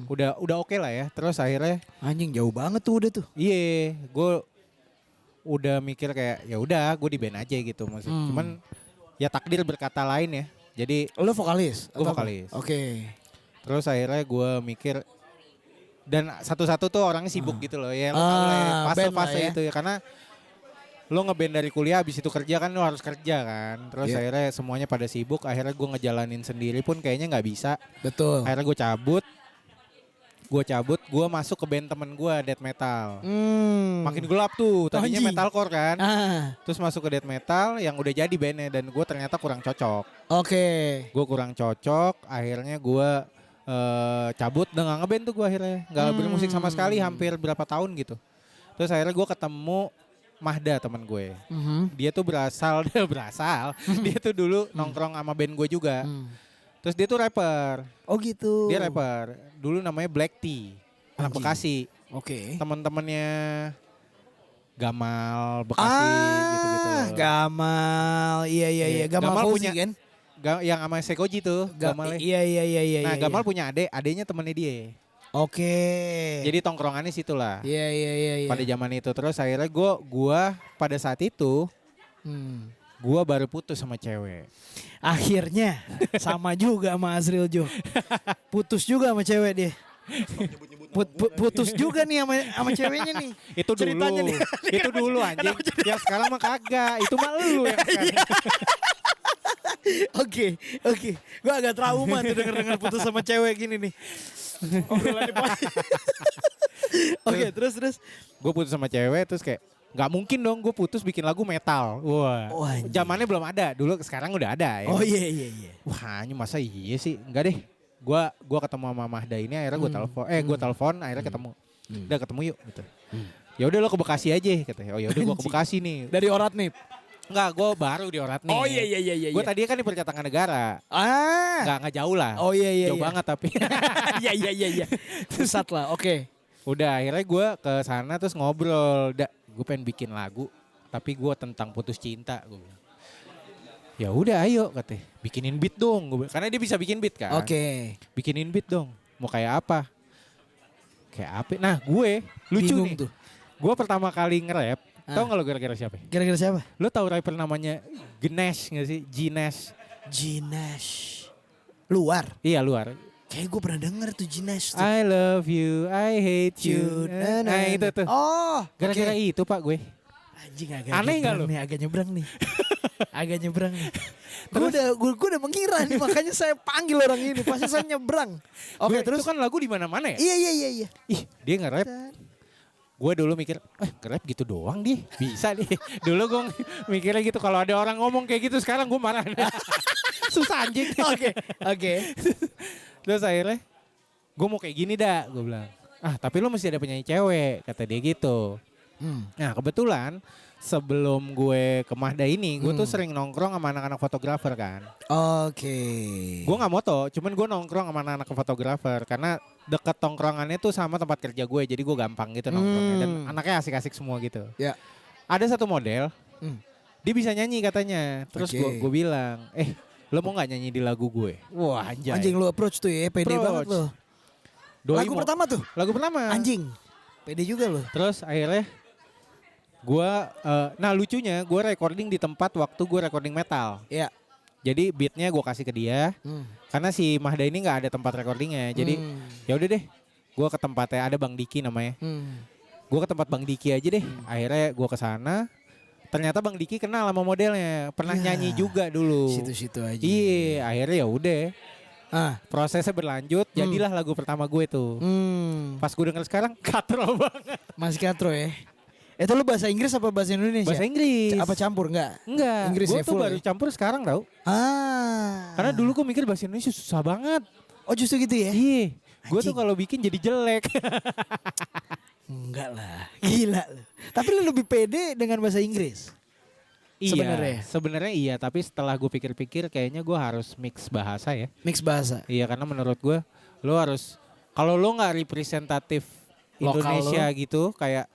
Udah oke lah ya. Terus akhirnya anjing jauh banget tuh udah tuh. Iya, gue udah mikir kayak ya udah gue di band aja gitu maksudnya. Cuman ya takdir berkata lain ya. Jadi lo vokalis? Gue vokalis. Oke. Terus akhirnya gue mikir dan satu-satu tuh orangnya sibuk gitu loh ya. Lo tau lah ya, fase-fase ya. itu ya karena lo ngeband dari kuliah habis itu kerja kan lo harus kerja kan. Terus akhirnya semuanya pada sibuk. Akhirnya gue ngejalanin sendiri pun kayaknya nggak bisa. Betul. Akhirnya gue cabut, gue masuk ke band temen gue death metal. Makin gelap tuh, tadinya metalcore kan. Terus masuk ke death metal yang udah jadi bandnya dan gue ternyata kurang cocok. Oke. Gue kurang cocok, akhirnya gue cabut dan gak ngeband tuh gue akhirnya. Gak bermusik sama sekali hampir berapa tahun gitu. Terus akhirnya gue ketemu Mahda teman gue. Dia tuh berasal. Dia tuh dulu nongkrong sama band gue juga. Terus dia tuh rapper. Oh gitu. Dia rapper. Dulu namanya Black Tea. Anak Bekasi. Oke. Teman-temannya Gamal Bekasi gitu-gitu. Gamal. Iya. Gamal Fauzi punya, kan? Yang sama Sekoji tuh. Gamal. Iya. Nah, Gamal punya adeknya temennya dia. Oke. Jadi tongkrongannya situ lah. Iya. Pada zaman itu terus akhirnya gua pada saat itu gua baru putus sama cewek. Akhirnya sama juga sama Azril Jo. Putus juga sama cewek dia. Putus juga nih sama ceweknya nih. Itu dulu. Ceritanya nih. Itu dulu anjing. Yang sekarang mah kagak. Itu mah lu yang sekarang. Oke. Gue agak trauma tuh denger putus sama cewek gini nih. Oke, terus. Gue putus sama cewek terus kayak nggak mungkin dong gue putus bikin lagu metal. Wah. Zamannya belum ada. Dulu sekarang udah ada ya. Oh iya. Wah, ini masa iya sih? Enggak deh. Gua ketemu sama Mahda ini akhirnya gue telepon akhirnya ketemu. Udah ketemu yuk gitu. Ya udah lo ke Bekasi aja katanya. Oh ya udah gue ke Bekasi nih. Dari Oratnip. Enggak, gue baru di Oratnip. Oh iya. Gue tadi kan di Percetakan Negara. Enggak jauh lah. Oh iya. Jauh banget tapi. Iya. Pusat lah. Oke. Udah akhirnya gue ke sana terus ngobrol. Gue pengen bikin lagu tapi gue tentang putus cinta gue bilang. Ya udah ayo katanya bikinin beat dong gue bilang. Karena dia bisa bikin beat kan. Oke. Bikinin beat dong. Mau kayak apa? Kayak apa? Nah gue lucu bingung nih. Tuh. Gue pertama kali nge-rap. Tahu gak lo kira-kira siapa? Kira-kira siapa? Lo tahu rapper namanya Gnesh gak sih? Gnesh. Luar? Iya luar. Kayak gue pernah denger tuh Gnesh tuh. I love you, I hate you. Nah itu tuh. Oh. Gara-gara itu pak gue. Anjing agak aneh gak lo? Agak nyebrang nih. Gue udah mengira nih makanya saya panggil orang ini. Pasti saya nyebrang. Oke, terus itu kan lagu di mana-mana ya? Iya. Ih, dia nge-rap. Gue dulu mikir, nge-rap gitu doang dia. Bisa nih. Dulu gue mikirnya gitu kalau ada orang ngomong kayak gitu sekarang gue marah. Susah anjing. Oke. Terus akhirnya gue mau kayak gini dah, gue bilang. Tapi lo mesti ada penyanyi cewek, kata dia gitu. Nah kebetulan sebelum gue ke Mahda ini, gue tuh sering nongkrong sama anak-anak fotografer kan. Oke. Gue gak moto, cuman gue nongkrong sama anak-anak fotografer. Karena deket tongkrongannya tuh sama tempat kerja gue, jadi gue gampang gitu nongkrongnya. Dan anaknya asik-asik semua gitu. Ya. Ada satu model, dia bisa nyanyi katanya. Terus gue bilang, lo mau gak nyanyi di lagu gue? Wah anjay. Anjing lo approach tuh ya, pede banget lo. Lagu pertama tuh? Lagu pertama. Anjing, pede juga lo. Terus akhirnya gue, nah lucunya gue recording di tempat waktu gue recording metal. Iya. Jadi beatnya gue kasih ke dia, karena si Mahda ini nggak ada tempat recordingnya. Jadi ya udah deh, gue ke tempatnya ada Bang Diki namanya. gue ke tempat Bang Diki aja deh. Akhirnya gue ke sana. Ternyata Bang Diki kenal sama modelnya, pernah Ya, nyanyi juga dulu. Situ-situ aja. Iya, akhirnya ya udah. Ah, Prosesnya berlanjut, jadilah lagu pertama gue tuh. Pas gue denger sekarang, katro banget. masih katro ya. Itu lu bahasa Inggris apa bahasa Indonesia? Bahasa Inggris. Apa campur enggak? Enggak, Inggris gue ya, tuh full baru ya? campur sekarang tau. Ah. Karena dulu gue mikir bahasa Indonesia susah banget. Oh justru gitu ya? Iya, gue tuh Anjing. kalau bikin jadi jelek. Enggak lah. Gila lu. Tapi lu lebih pede dengan bahasa Inggris. Sebenarnya. Sebenarnya iya, tapi setelah gue pikir-pikir kayaknya gue harus mix bahasa ya. Mix bahasa. Iya, karena menurut gue lo harus, kalau lo nggak representatif Lokal Indonesia lo. gitu, kayak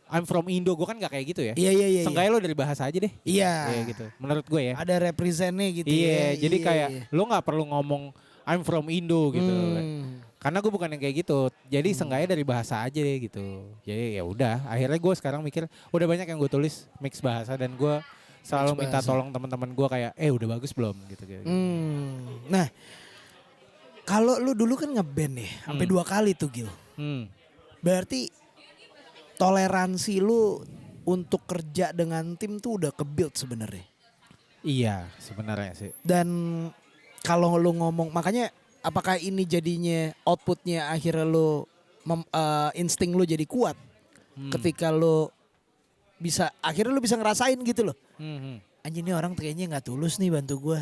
I'm from Indo, gue kan nggak kayak gitu ya. Iya. Seenggaknya lo dari bahasa aja deh. Iya. Iya gitu, menurut gue ya. Ada representnya gitu Iya, ya. jadi Iya, kayak iya. lo nggak perlu ngomong I'm from Indo gitu. Karena gue bukan yang kayak gitu. Jadi seenggaknya dari bahasa aja deh gitu. Jadi ya udah, akhirnya gue sekarang mikir udah banyak yang gue tulis mix bahasa dan gue selalu Mix minta bahasa. tolong teman-teman gue kayak udah bagus belum gitu. Nah, kalau lu dulu kan ngeband ya, sampai 2 kali tuh Gil. Berarti toleransi lu untuk kerja dengan tim tuh udah ke-build sebenarnya. Iya, sebenarnya sih. Dan kalau lu ngomong, makanya apakah ini jadinya outputnya akhirnya lu insting lu jadi kuat ketika lu bisa akhirnya lu bisa ngerasain gitu loh. Anjing ini orang kayaknya nggak tulus nih bantu gue.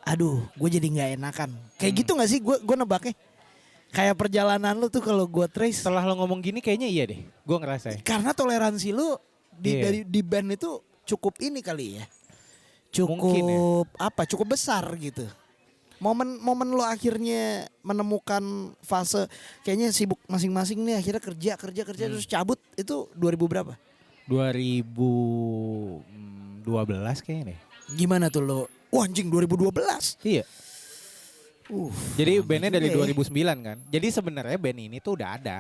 Aduh, gue jadi nggak enakan. Kayak gitu nggak sih? Gue nebaknya. Kayak perjalanan lu tuh kalau gue trace. Setelah lo ngomong gini kayaknya iya deh. Gue ngerasa ya. Karena toleransi lu Iya. di band itu cukup ini kali ya. Mungkin ya. Cukup apa? Cukup besar gitu. Momen lo akhirnya menemukan fase kayaknya sibuk masing-masing nih akhirnya kerja terus cabut itu 2000 berapa? 2012 kayaknya deh. Gimana tuh lo? Wah anjing 2012. Iya. Jadi lama bandnya juga dari ya. 2009 kan. Jadi sebenarnya band ini tuh udah ada.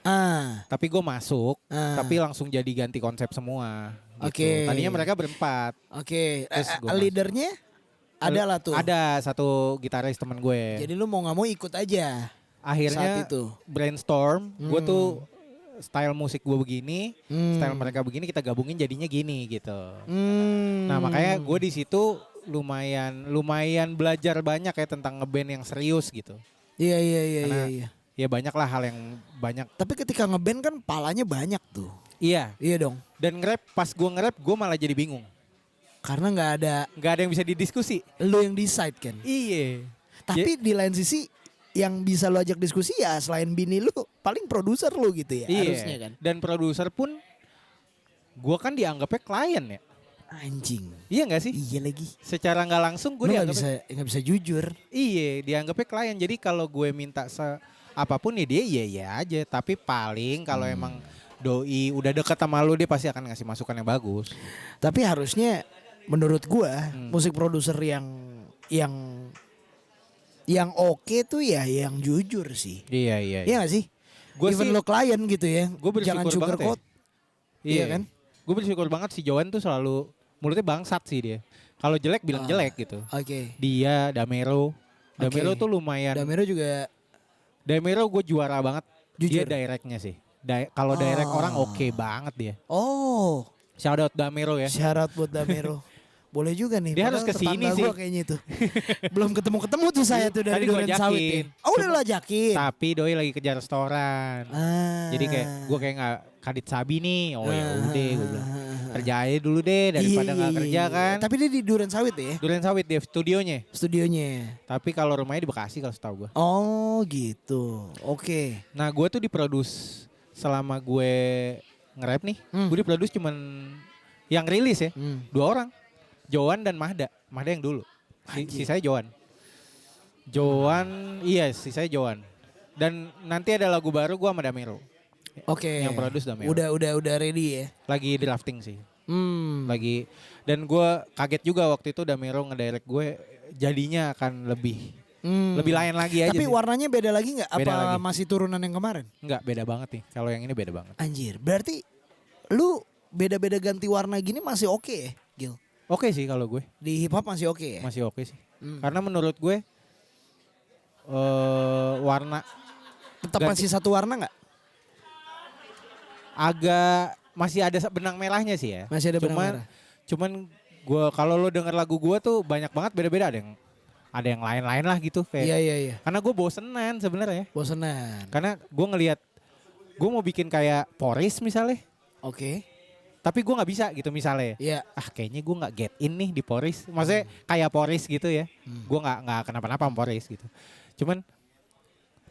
Ah, Tapi gue masuk, Ah. tapi langsung jadi ganti konsep semua. Gitu. Oke. Tadinya mereka berempat. oke. Terus gua Leadernya ada lah tuh. Ada satu gitaris teman gue. Jadi lu mau nggak mau ikut aja. Akhirnya saat itu. brainstorm, gue tuh style musik gue begini, style Hmm. mereka begini, kita gabungin jadinya gini gitu. Hmm. Nah makanya gue di situ lumayan belajar banyak ya tentang ngeband yang serius gitu. Iya. Karena- Ya banyak lah hal yang banyak. Tapi ketika ngeband kan palanya banyak tuh. Iya. Iya dong. Dan pas gue nge-rap gue malah jadi bingung. Karena nggak ada Gak ada yang bisa didiskusi. lu yang decide kan. Iya. Tapi di lain sisi yang bisa lu ajak diskusi ya selain bini lu paling produser lu gitu ya Iya. harusnya kan. Dan produser pun gue kan dianggapnya klien ya. Anjing. Iya gak sih? Iya lagi. Secara nggak langsung gue Lu nggak dianggapnya. bisa jujur. Iya, dianggapnya klien. Jadi kalau gue minta apapun ya dia iya aja. Tapi paling kalau emang doi udah deket sama lu dia pasti akan ngasih masukan yang bagus. Tapi harusnya menurut gua musik produser yang oke tuh ya yang jujur sih. Iya. Iya gak sih? Gua Even sih- lo klien gitu ya. Gue bersyukur Jangan banget ya. sugarcoat. Iya kan? Gue bersyukur banget si Joan tuh selalu mulutnya bangsat sih dia. Kalau jelek bilang jelek gitu. Oke. Dia, Damero. Damero Oke. tuh lumayan. Damero juga Damero gue juara banget. Dia Jujur. directnya sih. Kalau direct orang oke banget dia. oh, Shout out Damero ya. syarat buat Damero. Boleh juga nih. Dia harus padahal kesini tetangga sih. gua kayaknya itu. Belum ketemu tuh saya tuh dari Tadi gua Duren Sawit. ajakin. Ya. Oh udah lo ajakin. Tapi doi lagi kerja restoran. Ah. Jadi kayak gue kayak nggak kadit sabi nih. Oh ya udah gue bilang. Ah. Kerja aja dulu deh daripada nggak kerja kan. Tapi dia di Duren Sawit ya Duren Sawit dia studionya. studionya. Tapi kalau rumahnya di Bekasi kalau setahu gue. Oh gitu. Oke. Nah gue tuh diproduce selama gue nge-rap nih. Gue diproduce cuman yang rilis ya. 2 orang. Joan dan Mahda. Mahda yang dulu. Sisanya Joan. Iya sisanya Joan. Dan nanti ada lagu baru gue sama Damero. Oke. Yang produce Damero. Udah ready ya. Lagi drafting sih. Hmm. Lagi. Dan gue kaget juga waktu itu Damero ngedirect gue jadinya akan lebih lain lagi aja. Tapi sih. warnanya beda lagi nggak? Beda Apa lagi. masih turunan yang kemarin? Enggak, beda banget nih. Kalau yang ini beda banget. Anjir. Berarti lu beda-beda ganti warna gini masih oke ya, Gil? Oke sih kalau gue. Di hip hop masih oke ya? Masih oke sih. Karena menurut gue warna Tetap ganti- masih satu warna nggak? agak masih ada benang merahnya sih ya. Masih ada benang merah. Cuman gua kalau lo denger lagu gua tuh banyak banget beda-beda, ada yang lain-lain lah gitu kayak. Iya. Karena gue bosenan sebenarnya. Bosenan. Karena gue ngelihat gue mau bikin kayak Poris misalnya. Oke. Tapi gue nggak bisa gitu misalnya. Iya. Kayaknya gue nggak get in nih di Poris. Maksudnya kayak Poris gitu ya. Gue nggak kenapa-napa sama Poris gitu. Cuman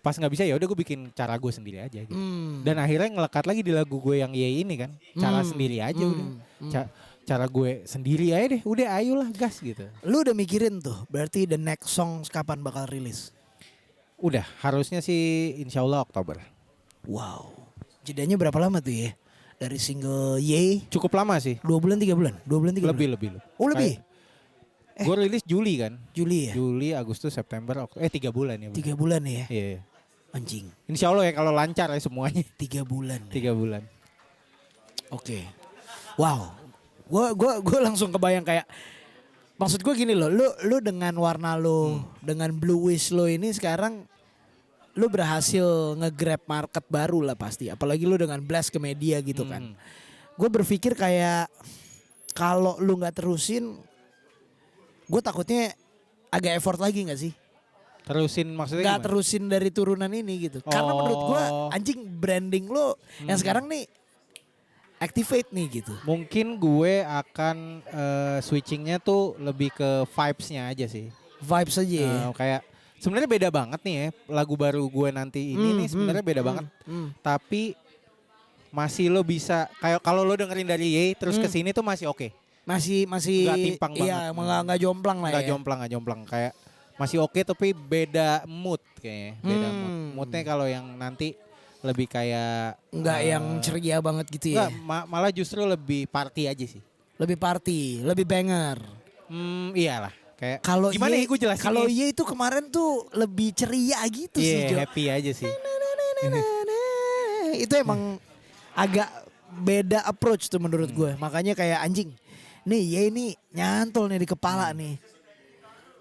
pas nggak bisa ya udah gue bikin cara gue sendiri aja gitu. Dan akhirnya ngelekat lagi di lagu gue yang Ye ini kan. Cara sendiri aja udah. Cara gue sendiri aja deh. Udah ayolah gas gitu. Lu udah mikirin tuh berarti the next song kapan bakal rilis? Udah harusnya sih insya Allah Oktober. Wow. Jedanya berapa lama tuh ya? Dari single Ye. Cukup lama sih. 2 bulan 3 bulan? 2 bulan 3 bulan? Lebih. Oh lebih? Gue rilis Juli kan. Juli ya? Juli, Agustus, September, 3 bulan ya. 3 bulan ya? Iya. Anjing. Insya Allah ya kalau lancar ya semuanya. 3 bulan. 3 bulan. Oke. Wow. Gue langsung kebayang kayak, maksud gue gini loh, lu dengan warna lo, dengan Blue Wish lo ini sekarang lu berhasil nge-grab market baru lah pasti. Apalagi lu dengan blast ke media gitu kan. Gue berpikir kayak kalau lu nggak terusin, gue takutnya agak effort lagi nggak sih? Terusin maksudnya Nggak gimana? terusin dari turunan ini gitu. Karena menurut gue anjing branding lu yang sekarang nih activate nih gitu. Mungkin gue akan switchingnya tuh lebih ke vibes-nya aja sih. Vibes aja ya. Kayak sebenarnya beda banget nih ya lagu baru gue nanti ini nih sebenarnya beda banget. Tapi masih lo bisa kayak kalau lo dengerin dari Ye terus ke sini tuh masih oke. Masih Nggak timpang iya, banget. nggak jomplang lah Nggak ya. jomplang kayak masih oke tapi beda mood kayaknya. Beda mood. Moodnya kalau yang nanti lebih kayak Nggak yang ceria banget gitu ya. malah justru lebih party aja sih. Lebih party, lebih banger. Iyalah. Kayak Kalau gimana Ye, ya gue jelasin. Kalau Ye itu kemarin tuh lebih ceria gitu sih, Jo. happy aja sih. Itu emang agak beda approach tuh menurut gue. Makanya kayak anjing. Nih Ye ini nyantol nih di kepala nih.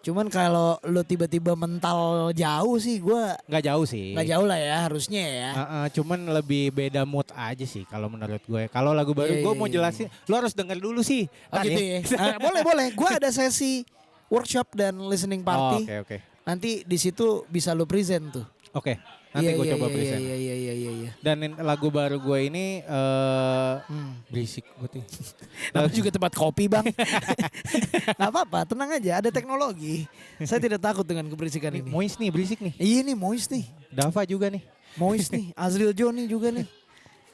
Cuman kalau lu tiba-tiba mental jauh sih gue Nggak jauh sih. nggak jauh lah ya harusnya ya. Cuman lebih beda mood aja sih kalau menurut gue. Kalau lagu baru gue mau jelasin, lu harus denger dulu sih. Oh gitu ya. Boleh. Gue ada sesi workshop dan listening party. Oke. Nanti di situ bisa lu present tuh. Oke. Nanti gue coba present. Iya. Dan lagu baru gue ini berisik gue tuh. Namanya juga tempat kopi bang. Gak apa-apa, tenang aja. Ada teknologi. Saya tidak takut dengan keberisikan ini. Moist nih, berisik nih. Iya nih, moist nih. Dava juga nih. Moist nih. Azril Joni juga nih.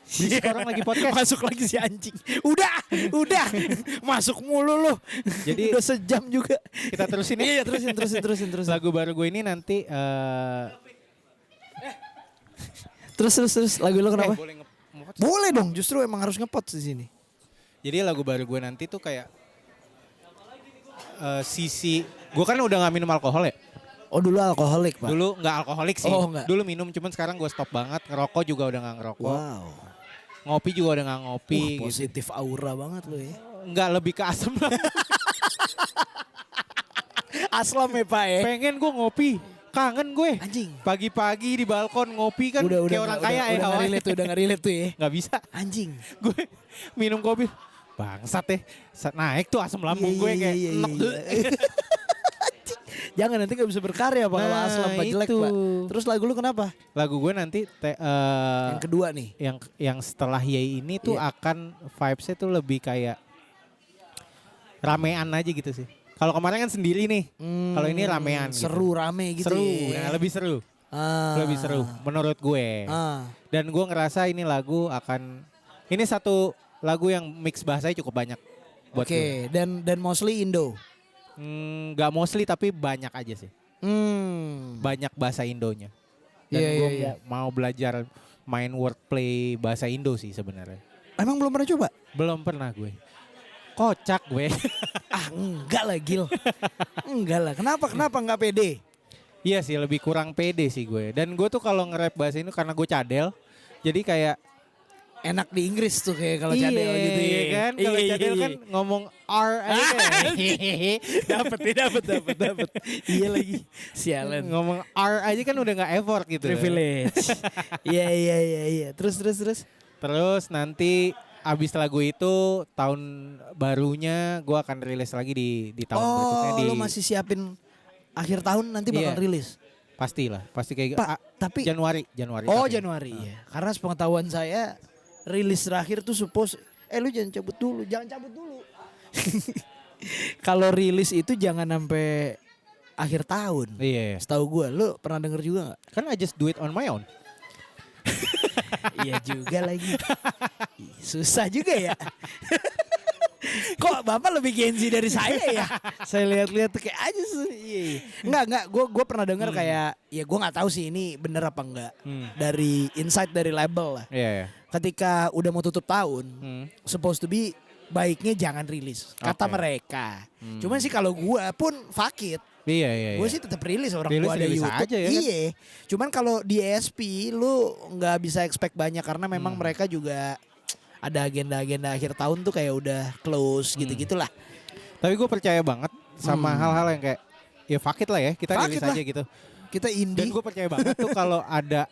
Berisik orang lagi podcast. Masuk lagi si anjing. Udah. Masuk mulu loh. Jadi udah sejam juga. Kita terusin ya. Iya, terusin. Lagu baru gue ini nanti Terus lagu lo kenapa? boleh Boleh dong, justru emang harus ngepot di sini. Jadi lagu baru gue nanti tuh kayak sisi gue kan udah nggak minum alkohol ya. Oh dulu alkoholik pak? Dulu nggak alkoholik sih. Oh, enggak. Dulu minum cuman sekarang gue stop banget. Ngerokok juga udah nggak ngerokok. Wow. Ngopi juga udah nggak ngopi. Gitu. Positif aura banget lo ya. Nggak lebih ke asam lah. Aslam ya pak ya. Pengen gue ngopi. Kangen gue. Anjing. Pagi-pagi di balkon ngopi kan kayak orang kaya ya. Udah nggak relate tuh ya. Nggak bisa. Anjing. Gue minum kopi. Bangsat deh. Naik tuh asam lambung gue kayak enek. Jangan nanti gak bisa berkarya pak kalau aslam pak jelek pak. Terus lagu lu kenapa? Lagu gue nanti yang kedua nih. Yang setelah Ye ini tuh akan vibes-nya tuh lebih kayak ramean aja gitu sih. Kalau kemarin kan sendiri nih. Kalau ini ramean seru gitu. Rame gitu. Seru. Ya. Nah, lebih seru. Lebih seru menurut gue. Dan gue ngerasa ini lagu akan ini satu lagu yang mix bahasanya cukup banyak buat gue. Dan mostly Indo. Gak mostly tapi banyak aja sih. Banyak bahasa Indonya. Dan gue mau belajar main wordplay bahasa Indo sih sebenarnya. Emang belum pernah coba? Belum pernah gue. Kocak gue. Enggak lah Gil. Enggak lah. Kenapa nggak pede? Iya sih lebih kurang pede sih gue. Dan gue tuh kalau nge-rap bahasa ini karena gue cadel. Jadi kayak enak di Inggris tuh kayak kalau cadel gitu ya kan. Kalau cadel kan ngomong R aja. Dapat. Iya lagi. Sialan. Ngomong R aja kan udah gak effort gitu. Privilege. Iya. Terus. Terus nanti abis lagu itu tahun barunya gue akan rilis lagi di tahun berikutnya di. Lo masih siapin akhir tahun nanti bakal Iya. rilis. Pastilah, pasti kayak Tapi Januari. oh tapi. Januari ya. Karena sepengetahuan saya rilis terakhir tuh lu jangan cabut dulu. Kalau rilis itu jangan sampai akhir tahun. Iya. Setahu gue, lu pernah denger juga nggak? Kan I just do it on my own. Iya juga lagi. Susah juga ya. Kok Bapak lebih Gen Z dari saya ya? Saya lihat-lihat tuh kayak aja sih. Iya. Enggak. Gue pernah dengar kayak, ya gue nggak tahu sih ini bener apa enggak. Dari insight dari label lah. Iya. Ketika udah mau tutup tahun, supposed to be baiknya jangan rilis. Kata Oke. mereka. Cuman sih kalau gue pun fuck it. Iya. Gue sih tetap rilis orang Rilis- gue ada rilis YouTube. aja ya kan? Iya. Cuman kalau di ESP lu nggak bisa expect banyak karena memang mereka juga ada agenda-agenda akhir tahun tuh kayak udah close gitu-gitulah. Tapi gue percaya banget sama hal-hal yang kayak ya fuck it lah ya, kita Fuck rilis it lah. aja gitu. Kita Dan indie. gue percaya banget tuh kalau ada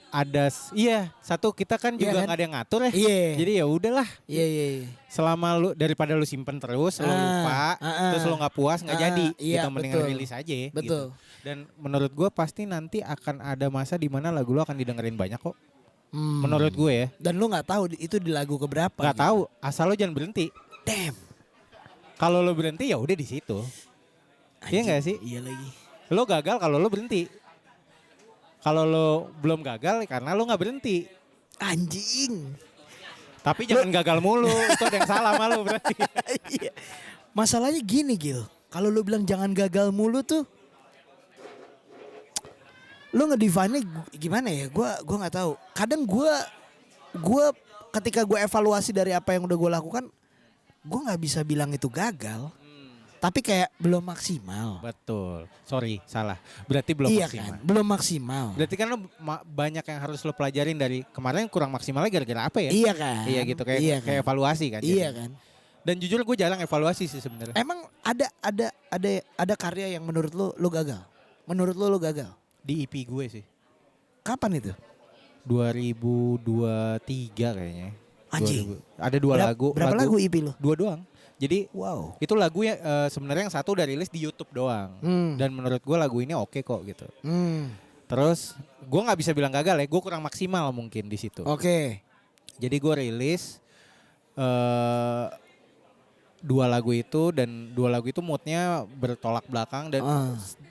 iya, satu kita kan Iya juga kan? nggak ada yang ngatur ya. Iya. Jadi ya udahlah. Iya. Selama lu daripada lu simpen terus, lu lupa, terus lu nggak puas, nggak jadi, iya, gitu mendingan betul. rilis aja. Betul. Gitu. Dan menurut gue pasti nanti akan ada masa di mana lagu lu akan didengerin banyak kok. Menurut gue ya. Dan lu nggak tahu itu di lagu keberapa. Nggak gitu. tahu, asal lu jangan berhenti. Damn. Kalau lu berhenti ya udah di situ. Iya nggak sih? Iya lagi. Lo gagal kalau lo berhenti. Kalau lo belum gagal karena lo nggak berhenti. Anjing. Tapi jangan gagal mulu, itu ada yang salah sama lo berarti. Iya. Masalahnya gini Gil. Kalau lu bilang jangan gagal mulu tuh. Lu ngedefine-nya gimana ya? Gua nggak tahu. Kadang gua ketika gue evaluasi dari apa yang udah gue lakukan, gue nggak bisa bilang itu gagal. Tapi kayak belum maksimal. Betul. Sorry, salah. Berarti belum Iya maksimal. kan, belum maksimal. Berarti kan lo banyak yang harus lo pelajarin dari kemarin kurang maksimalnya gara-gara apa ya? Iya kan. Iya gitu kayak Iya kayak kan. evaluasi kan. Iya jadinya. kan. Dan jujur gue jarang evaluasi sih sebenarnya. Emang ada karya yang menurut lu gagal? Menurut lu gagal? Di EP gue sih. Kapan itu? 2023 kayaknya. Anjing. Ada dua lagu. Berapa lagu EP lu? Dua doang. Jadi Wow. itu lagu ya sebenarnya yang satu udah rilis di YouTube doang. Dan menurut gue lagu ini oke kok gitu. Terus gue nggak bisa bilang gagal ya, gue kurang maksimal mungkin di situ. Oke. Jadi gue rilis dua lagu itu dan dua lagu itu moodnya bertolak belakang dan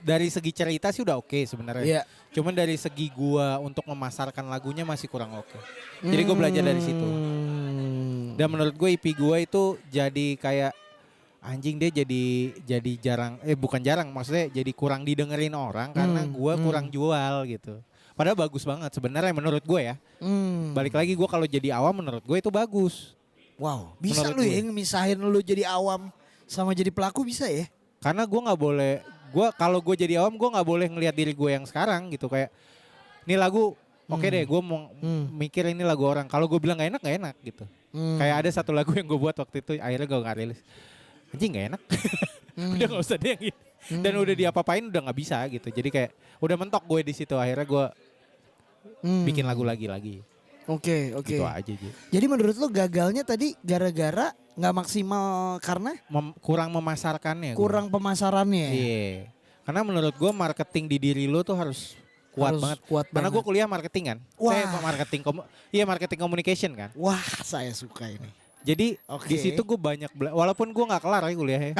dari segi cerita sih udah oke sebenarnya. Iya. Cuman dari segi gue untuk memasarkan lagunya masih kurang oke. Jadi gue belajar dari situ. Dan menurut gue EP gue itu jadi kayak anjing dia jadi jarang bukan jarang maksudnya jadi kurang didengerin orang karena gue kurang jual gitu. Padahal bagus banget sebenarnya menurut gue ya. Balik lagi gue kalau jadi awam menurut gue itu bagus. Wow, bisa Menurut lu gue. ya misahin lu jadi awam sama jadi pelaku bisa ya? Karena gue nggak boleh kalau gue jadi awam gue nggak boleh ngelihat diri gue yang sekarang gitu kayak ini lagu oke deh gue mau mikir ini lagu orang. Kalau gue bilang nggak enak gitu. Kayak ada satu lagu yang gue buat waktu itu akhirnya gue nggak rilis. Anjing nggak enak. Udah nggak usah deh yang ini. Dan udah diapa-apain udah nggak bisa gitu. Jadi kayak udah mentok gue di situ akhirnya gue bikin lagu lagi. Oke. Gitu aja Ji. Jadi menurut lu gagalnya tadi gara-gara nggak maksimal karena Kurang memasarkannya. Gue. kurang pemasarannya. Iya. Karena menurut gue marketing di diri lu tuh harus kuat Harus banget. kuat Karena gue banget. kuliah marketing kan. Wah. Saya marketing communication kan. Wah, saya suka ini. Jadi Oke. di situ gue banyak walaupun gue nggak kelar ya kuliahnya.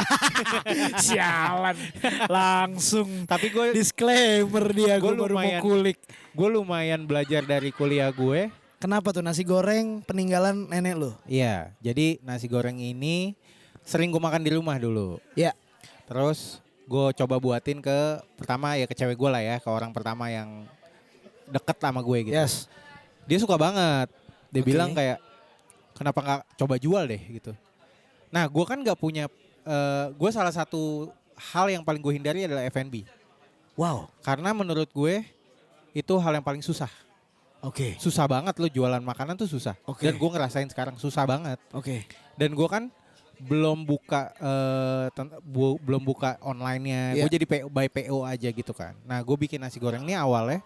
Sialan. Langsung Tapi gue disclaimer dia gue baru mau lumayan- kulik. gue lumayan belajar dari kuliah gue. Kenapa tuh nasi goreng peninggalan nenek lu? Iya, jadi nasi goreng ini sering gue makan di rumah dulu. Ya. Terus gue coba buatin pertama ya ke cewek gue lah ya, ke orang pertama yang deket sama gue gitu. Yes. Dia suka banget. Dia Oke. bilang kayak kenapa nggak coba jual deh gitu. Nah gue kan nggak punya, gue salah satu hal yang paling gue hindari adalah F&B. Wow. Karena menurut gue itu hal yang paling susah. Oke. Susah banget lo jualan makanan tuh susah. Oke. Dan gue ngerasain sekarang susah banget. Oke. Dan gue kan belum buka belum buka online-nya. Iya. Gue jadi by PO aja gitu kan. Nah gue bikin nasi goreng ini awalnya.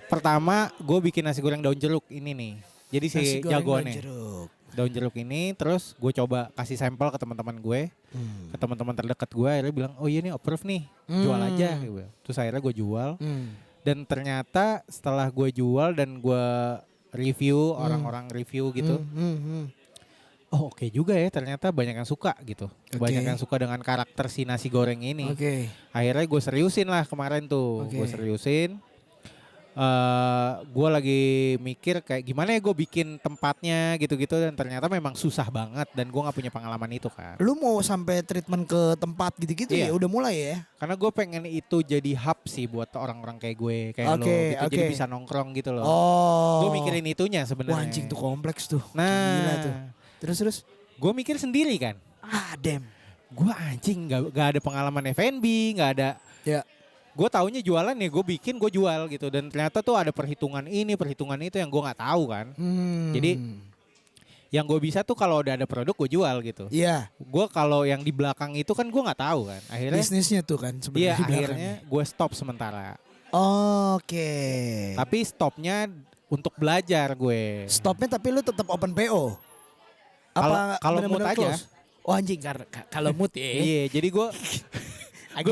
Pertama gue bikin nasi goreng daun jeruk ini nih. Jadi si Nasi goreng jagoannya. daun jeruk. Daun jeruk ini terus gue coba kasih sampel ke teman-teman gue. Ke teman-teman terdekat gue akhirnya bilang, "Oh iya nih approve nih. Jual aja." Gitu. Terus akhirnya gue jual. Dan ternyata setelah gue jual dan gue review, orang-orang review gitu. Oh oke juga ya, ternyata banyak yang suka gitu. Banyak yang suka dengan karakter si nasi goreng ini. Akhirnya gue seriusin lah kemarin tuh. Gue seriusin. Gue lagi mikir kayak gimana ya gue bikin tempatnya gitu-gitu. Dan ternyata memang susah banget. Dan gue gak punya pengalaman itu kan. Lu mau sampai treatment ke tempat gitu-gitu ya? Udah mulai ya? Karena gue pengen itu jadi hub sih buat orang-orang kayak gue. Kayak lo gitu. Jadi bisa nongkrong gitu loh. Gue mikirin itunya sebenarnya. Wah anjing tuh kompleks tuh. Nah. Gila tuh. Terus? Gue mikir sendiri kan. Damn. Gue anjing gak ada pengalaman F&B, gak ada. Ya. Gue taunya jualan ya, gue bikin, gue jual gitu. Dan ternyata tuh ada perhitungan ini, perhitungan itu yang gue gak tahu kan. Jadi yang gue bisa tuh kalau udah ada produk gue jual gitu. Iya. Gue kalau yang di belakang itu kan gue gak tahu kan. Akhirnya bisnisnya tuh kan sebenarnya. Iya akhirnya gue stop sementara. Oke. Tapi stopnya untuk belajar gue. Stopnya tapi lu tetap open PO? Kalau mood aja. Close? Oh anjing kalau mood ya. Iya, jadi gue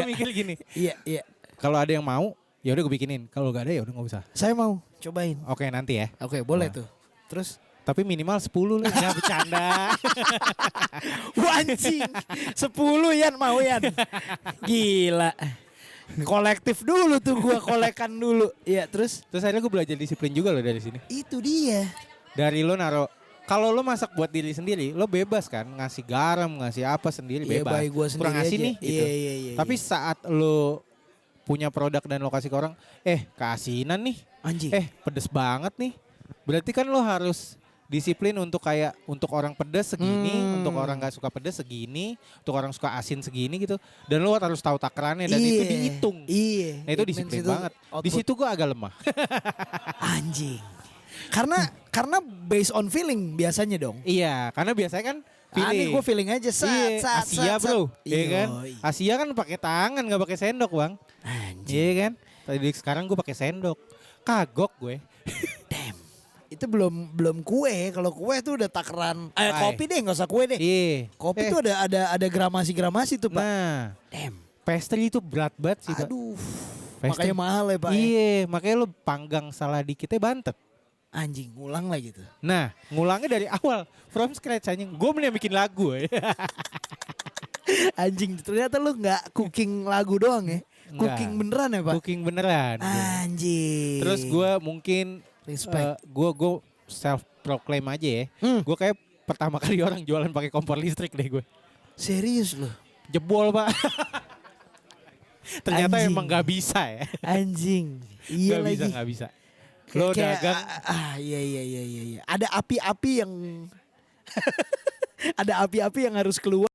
mikir gini. Iya. Kalau ada yang mau, ya udah gue bikinin. Kalau gak ada ya udah nggak usah. Saya mau cobain. Oke, nanti ya. Oke, boleh tuh. Terus tapi minimal 10 lah, jangan bercanda. wah anjing. 10 Yan mau Yan. Gila. Kolektif dulu tuh gua kolekan dulu. Iya, terus akhirnya gue belajar disiplin juga loh dari sini. Itu dia. Dari lo naro, kalau lo masak buat diri sendiri, lo bebas kan ngasih garam, ngasih apa sendiri bebas. Iya, gua sendiri kurang ngasih aja. nih gitu. Iya. Tapi saat lo punya produk dan lo kasih ke orang, keasinan nih. Anjing. Pedes banget nih. Berarti kan lo harus disiplin untuk kayak untuk orang pedes segini, untuk orang gak suka pedes segini, untuk orang suka asin segini gitu. Dan lo harus tahu takarannya dan itu dihitung. Iya. Nah itu disiplin banget. Di situ gue agak lemah. Anjing. Karena based on feeling biasanya dong. Iya, karena biasanya kan feeling. Gue feeling aja Asia bro, iya kan? Asia kan pakai tangan nggak pakai sendok bang. Anjing. Iya kan? Tadi sekarang gue pakai sendok, kagok gue. Damn. Itu belum kue. Kalau kue tuh udah takaran. Kopi deh, nggak usah kue deh. Iya. Kopi tuh ada gramasi tuh pak. Nah, damn. Pastry itu berat banget sih pak. Aduh. Pastry. Makanya mahal ya pak. Iya, makanya lo panggang salah dikitnya bantet. Anjing, ngulang lah gitu. Nah, ngulangnya dari awal, from scratch anjing. Gue mending bikin lagu. Anjing, ternyata lu nggak cooking lagu doang ya? Enggak. Cooking beneran ya pak? Cooking beneran. Anjing. Terus gue mungkin respect. Gue self proclaim aja ya. Gue kayak pertama kali orang jualan pakai kompor listrik deh gue. Serius loh? Jebol pak. Ternyata Anjing. emang gak bisa ya. Anjing. Iya lagi. Gak bisa. Lo dagang. Iya. Ada api-api yang ada api-api yang harus keluar.